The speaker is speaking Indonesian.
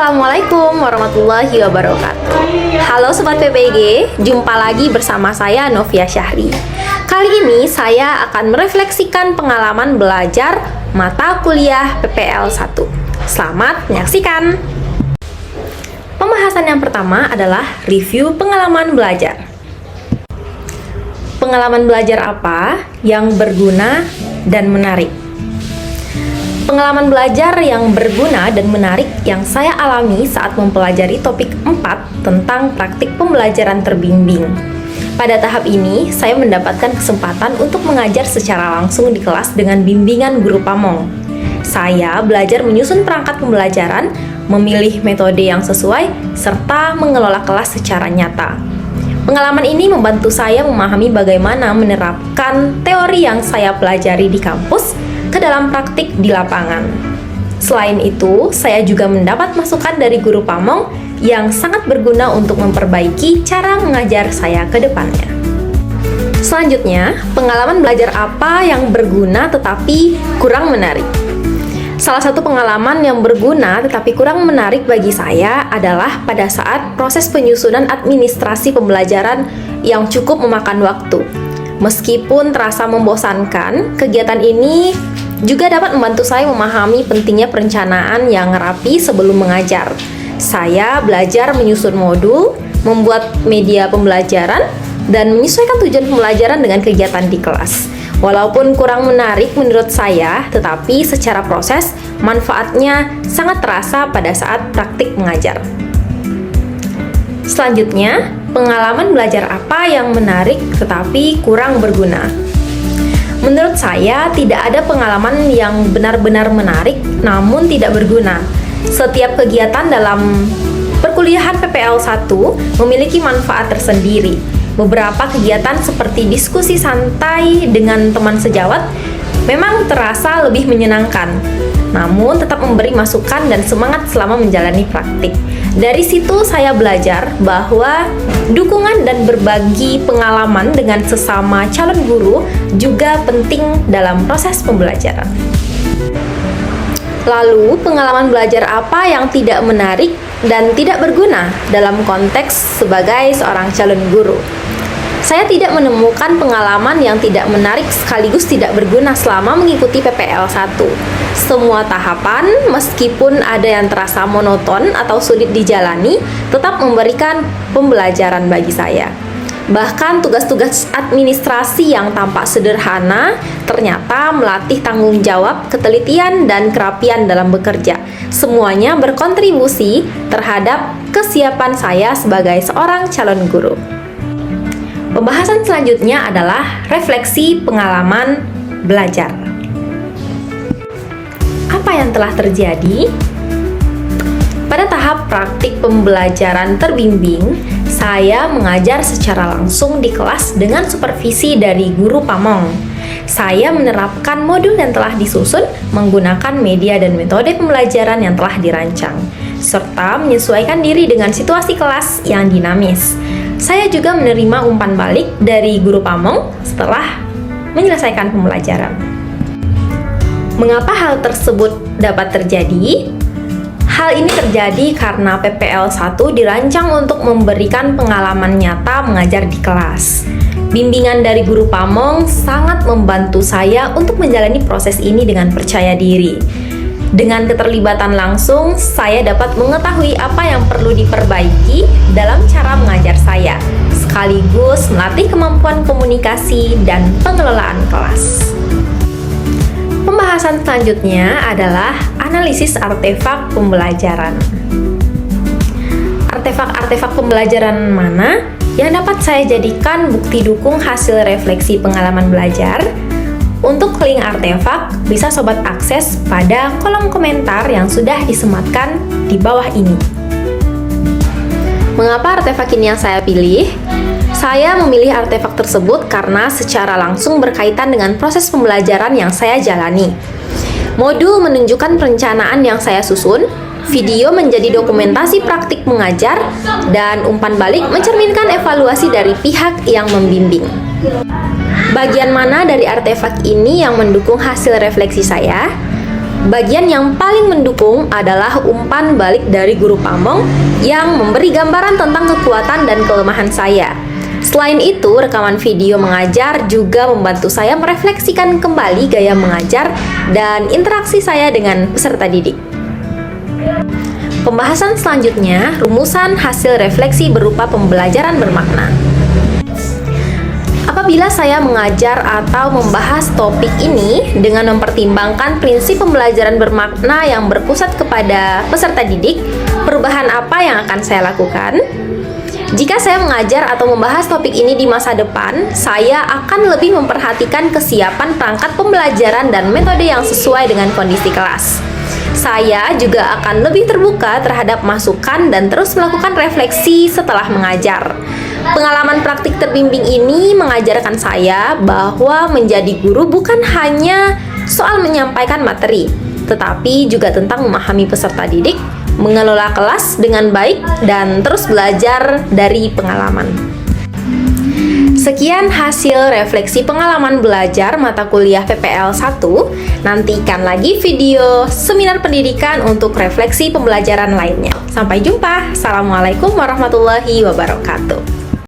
Assalamualaikum warahmatullahi wabarakatuh. Halo Sobat PPG, jumpa lagi bersama saya Novia Syahri. Kali ini saya akan merefleksikan pengalaman belajar mata kuliah PPL 1. Selamat menyaksikan. Pembahasan yang pertama adalah review pengalaman belajar. Pengalaman belajar apa yang berguna dan menarik? Pengalaman belajar yang berguna dan menarik yang saya alami saat mempelajari topik 4 tentang praktik pembelajaran terbimbing. Pada tahap ini, saya mendapatkan kesempatan untuk mengajar secara langsung di kelas dengan bimbingan guru pamong. Saya belajar menyusun perangkat pembelajaran, memilih metode yang sesuai, serta mengelola kelas secara nyata. Pengalaman ini membantu saya memahami bagaimana menerapkan teori yang saya pelajari di kampus ke dalam praktik di lapangan. Selain itu, saya juga mendapat masukan dari guru pamong yang sangat berguna untuk memperbaiki cara mengajar saya ke depannya. Selanjutnya, pengalaman belajar apa yang berguna tetapi kurang menarik? Salah satu pengalaman yang berguna tetapi kurang menarik bagi saya adalah pada saat proses penyusunan administrasi pembelajaran yang cukup memakan waktu. Meskipun terasa membosankan, kegiatan ini juga dapat membantu saya memahami pentingnya perencanaan yang rapi sebelum mengajar. Saya belajar menyusun modul, membuat media pembelajaran, dan menyesuaikan tujuan pembelajaran dengan kegiatan di kelas. Walaupun kurang menarik menurut saya, tetapi secara proses, manfaatnya sangat terasa pada saat praktik mengajar. Selanjutnya, pengalaman belajar apa yang menarik tetapi kurang berguna? Menurut saya, tidak ada pengalaman yang benar-benar menarik namun tidak berguna. Setiap kegiatan dalam perkuliahan PPL 1 memiliki manfaat tersendiri. Beberapa kegiatan seperti diskusi santai dengan teman sejawat memang terasa lebih menyenangkan, namun tetap memberi masukan dan semangat selama menjalani praktik. Dari situ saya belajar bahwa dukungan dan berbagi pengalaman dengan sesama calon guru juga penting dalam proses pembelajaran. Lalu, pengalaman belajar apa yang tidak menarik dan tidak berguna dalam konteks sebagai seorang calon guru? Saya tidak menemukan pengalaman yang tidak menarik sekaligus tidak berguna selama mengikuti PPL 1. Semua tahapan, meskipun ada yang terasa monoton atau sulit dijalani, tetap memberikan pembelajaran bagi saya. Bahkan tugas-tugas administrasi yang tampak sederhana ternyata melatih tanggung jawab, ketelitian, dan kerapian dalam bekerja. Semuanya berkontribusi terhadap kesiapan saya sebagai seorang calon guru. Pembahasan selanjutnya adalah refleksi pengalaman belajar. Apa yang telah terjadi? Pada tahap praktik pembelajaran terbimbing, saya mengajar secara langsung di kelas dengan supervisi dari guru pamong. Saya menerapkan modul yang telah disusun menggunakan media dan metode pembelajaran yang telah dirancang, serta menyesuaikan diri dengan situasi kelas yang dinamis. Saya juga menerima umpan balik dari guru pamong setelah menyelesaikan pembelajaran. Mengapa hal tersebut dapat terjadi? Hal ini terjadi karena PPL 1 dirancang untuk memberikan pengalaman nyata mengajar di kelas. Bimbingan dari guru pamong sangat membantu saya untuk menjalani proses ini dengan percaya diri. Dengan keterlibatan langsung, saya dapat mengetahui apa yang perlu diperbaiki dalam cara mengajar saya, sekaligus melatih kemampuan komunikasi dan pengelolaan kelas. Pembahasan selanjutnya adalah analisis artefak pembelajaran. Artefak-artefak pembelajaran mana yang dapat saya jadikan bukti dukung hasil refleksi pengalaman belajar? Untuk link artefak, bisa sobat akses pada kolom komentar yang sudah disematkan di bawah ini. Mengapa artefak ini yang saya pilih? Saya memilih artefak tersebut karena secara langsung berkaitan dengan proses pembelajaran yang saya jalani. Modul menunjukkan perencanaan yang saya susun, video menjadi dokumentasi praktik mengajar, dan umpan balik mencerminkan evaluasi dari pihak yang membimbing. Bagian mana dari artefak ini yang mendukung hasil refleksi saya? Bagian yang paling mendukung adalah umpan balik dari guru pamong yang memberi gambaran tentang kekuatan dan kelemahan saya. Selain itu, rekaman video mengajar juga membantu saya merefleksikan kembali gaya mengajar dan interaksi saya dengan peserta didik. Pembahasan selanjutnya, rumusan hasil refleksi berupa pembelajaran bermakna. Apabila saya mengajar atau membahas topik ini dengan mempertimbangkan prinsip pembelajaran bermakna yang berpusat kepada peserta didik, perubahan apa yang akan saya lakukan? Jika saya mengajar atau membahas topik ini di masa depan, saya akan lebih memperhatikan kesiapan perangkat pembelajaran dan metode yang sesuai dengan kondisi kelas. Saya juga akan lebih terbuka terhadap masukan dan terus melakukan refleksi setelah mengajar. Pengalaman praktik terbimbing ini mengajarkan saya bahwa menjadi guru bukan hanya soal menyampaikan materi, tetapi juga tentang memahami peserta didik, mengelola kelas dengan baik, dan terus belajar dari pengalaman. Sekian hasil refleksi pengalaman belajar mata kuliah PPL 1. Nantikan lagi video seminar pendidikan untuk refleksi pembelajaran lainnya. Sampai jumpa. Assalamualaikum warahmatullahi wabarakatuh.